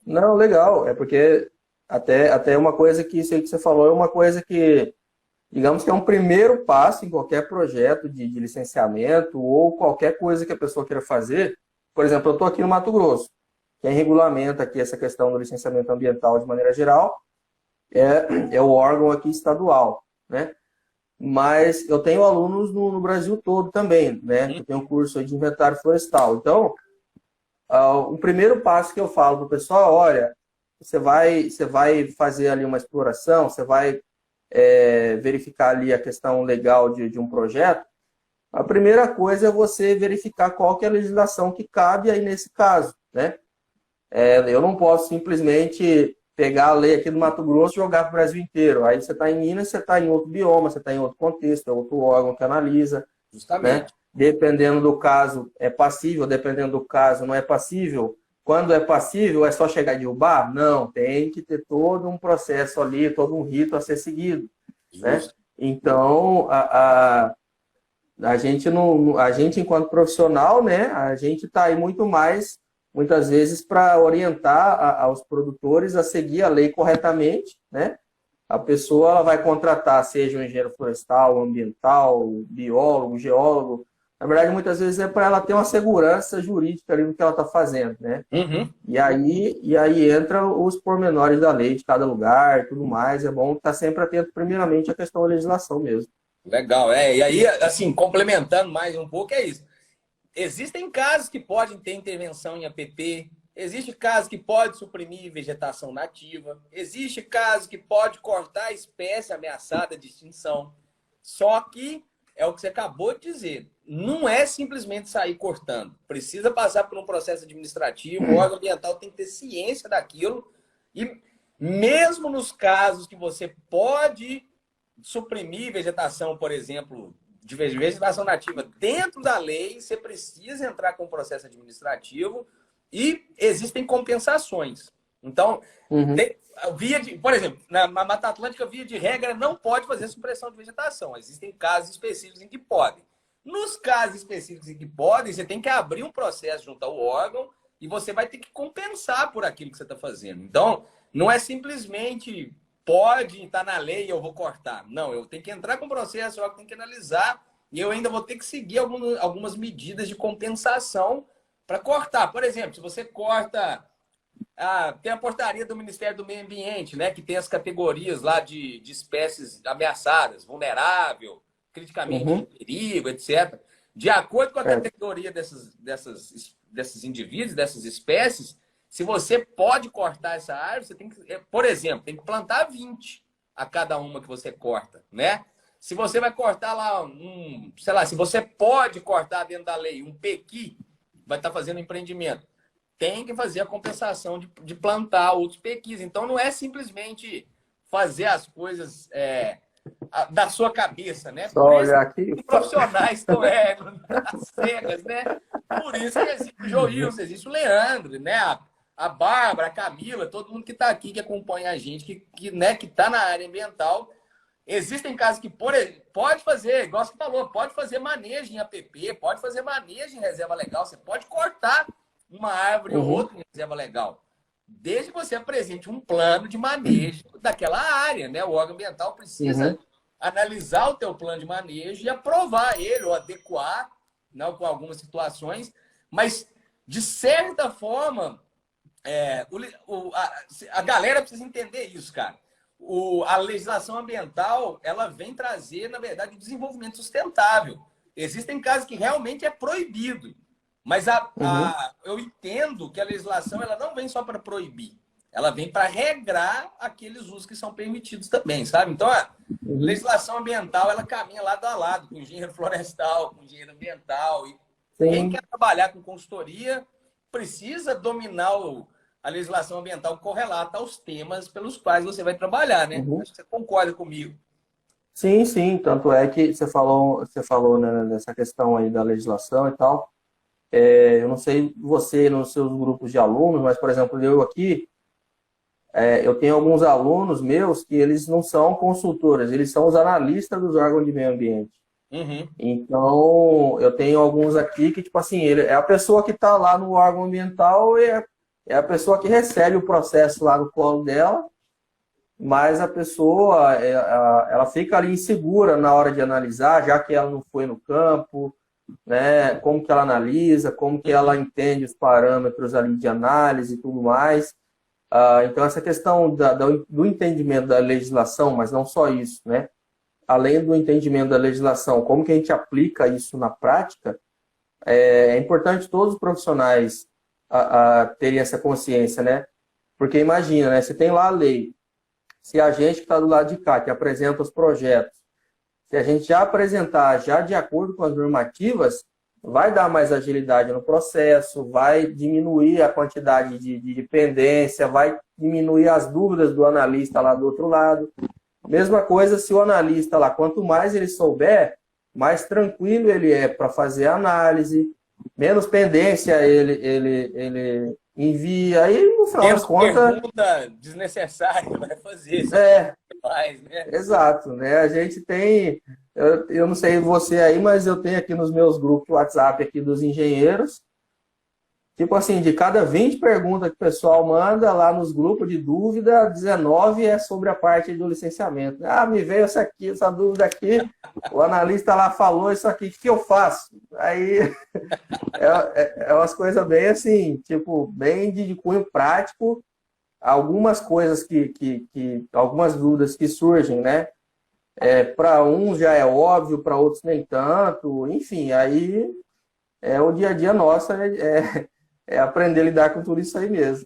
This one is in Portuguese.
Não, legal. É porque até uma coisa que isso aí que você falou é uma coisa que, digamos que é um primeiro passo em qualquer projeto de licenciamento ou qualquer coisa que a pessoa queira fazer. Por exemplo, eu estou aqui no Mato Grosso. Quem regulamenta aqui essa questão do licenciamento ambiental de maneira geral é o órgão aqui estadual, né? Mas eu tenho alunos no Brasil todo também, né? Hum? Eu tenho um curso aí de inventário florestal. Então, o primeiro passo que eu falo para o pessoal, olha, você vai fazer ali uma exploração, você vai verificar ali a questão legal de um projeto. A primeira coisa é você verificar qual que é a legislação que cabe aí nesse caso, né? Eu não posso simplesmente pegar a lei aqui do Mato Grosso e jogar para o Brasil inteiro. Aí você está em Minas, você está em outro bioma, você está em outro contexto, é outro órgão que analisa, né? Justamente. Dependendo do caso, é passível, dependendo do caso, não é passível. Quando é passível, é só chegar e derrubar? Não, tem que ter todo um processo ali, todo um rito a ser seguido, né? Justo. Então, a gente não, a gente enquanto profissional, né, a gente está aí muito mais, muitas vezes, para orientar aos produtores a seguir a lei corretamente, né? A pessoa ela vai contratar, seja um engenheiro florestal, ambiental, biólogo, geólogo. Na verdade, muitas vezes é para ela ter uma segurança jurídica ali no que ela está fazendo, né? Uhum. E aí entra os pormenores da lei de cada lugar e tudo mais. É bom estar sempre atento, primeiramente, à questão da legislação mesmo. Legal. E aí, assim, complementando mais um pouco, é isso. Existem casos que podem ter intervenção em APP, existe casos que pode suprimir vegetação nativa, existe casos que pode cortar a espécie ameaçada de extinção. Só que é o que você acabou de dizer, não é simplesmente sair cortando. Precisa passar por um processo administrativo, o órgão ambiental tem que ter ciência daquilo e mesmo nos casos que você pode suprimir vegetação, por exemplo, de vegetação nativa dentro da lei, você precisa entrar com um processo administrativo e existem compensações. Então, Uhum. por exemplo, na Mata Atlântica, via de regra, não pode fazer supressão de vegetação. Existem casos específicos em que podem. Nos casos específicos em que podem, você tem que abrir um processo junto ao órgão e você vai ter que compensar por aquilo que você está fazendo. Então, não é simplesmente pode estar na lei e eu vou cortar. Não, eu tenho que entrar com o processo, eu tenho que analisar e eu ainda vou ter que seguir algumas medidas de compensação para cortar. Por exemplo, se você corta... tem a portaria do Ministério do Meio Ambiente, né, que tem as categorias lá de espécies ameaçadas, vulnerável, criticamente em Uhum. perigo, etc. De acordo com a É. categoria desses indivíduos, dessas espécies, se você pode cortar essa árvore, você tem que, por exemplo, tem que plantar 20 a cada uma que você corta, né? Se você vai cortar lá sei lá, se você pode cortar dentro da lei um pequi, vai estar fazendo empreendimento, tem que fazer a compensação de plantar outros pequis. Então, não é simplesmente fazer as coisas da sua cabeça, né? Só Por isso olhar que aqui. os profissionais estão às cegas, né? Por isso que existe o Joilson, existe o Leandro, né? A Bárbara, a Camila, todo mundo que está aqui, que acompanha a gente, que está na área ambiental. Existem casos que pode fazer, igual você falou, pode fazer manejo em APP, pode fazer manejo em reserva legal, você pode cortar uma árvore ou Uhum. outra em reserva legal, desde que você apresente um plano de manejo daquela área, né? O órgão ambiental precisa Uhum. analisar o teu plano de manejo e aprovar ele ou adequar, não, com algumas situações, mas de certa forma a galera precisa entender isso, cara. A legislação ambiental, ela vem trazer, na verdade, o desenvolvimento sustentável. Existem casos que realmente é proibido, mas Uhum. eu entendo que a legislação ela não vem só para proibir, ela vem para regrar aqueles usos que são permitidos também, sabe? Então, a Uhum. legislação ambiental, ela caminha lado a lado com o engenheiro florestal, com o engenheiro ambiental. E quem Sim. quer trabalhar com consultoria precisa dominar a legislação ambiental correlata aos temas pelos quais você vai trabalhar, né? Uhum. Acho que você concorda comigo. Sim, sim. Tanto é que você falou, né, nessa questão aí da legislação e tal. Eu não sei você nos seus grupos de alunos, mas, por exemplo, eu aqui, eu tenho alguns alunos meus que eles não são consultores, eles são os analistas dos órgãos de meio ambiente. Uhum. Então, eu tenho alguns aqui que, tipo assim, ele é a pessoa que está lá no órgão ambiental é a pessoa que recebe o processo lá no colo dela, mas a pessoa ela fica ali insegura na hora de analisar, já que ela não foi no campo, né? Como que ela analisa, como que ela entende os parâmetros ali de análise e tudo mais. Então, essa questão do entendimento da legislação, mas não só isso, né? Além do entendimento da legislação, como que a gente aplica isso na prática, é importante todos os profissionais terem essa consciência, né? Porque imagina, né? Você tem lá a lei, se a gente que está do lado de cá, que apresenta os projetos, se a gente já apresentar já de acordo com as normativas, vai dar mais agilidade no processo, vai diminuir a quantidade de pendência, vai diminuir as dúvidas do analista lá do outro lado. Mesma coisa se o analista lá, quanto mais ele souber, mais tranquilo ele é para fazer a análise, menos pendência ele envia, aí no final das contas... pergunta desnecessária vai fazer. Mais, né? Exato, né? A gente tem, eu não sei você aí, mas eu tenho aqui nos meus grupos WhatsApp aqui dos engenheiros, tipo assim, de cada 20 perguntas que o pessoal manda lá nos grupos de dúvida, 19 é sobre a parte do licenciamento. Me veio essa dúvida aqui, o analista lá falou isso aqui, o que eu faço? Aí é umas coisas bem assim, tipo, bem de cunho prático, algumas coisas algumas dúvidas que surgem, né? Para uns já é óbvio, para outros nem tanto, enfim, aí o dia a dia nosso é aprender a lidar com tudo isso aí mesmo.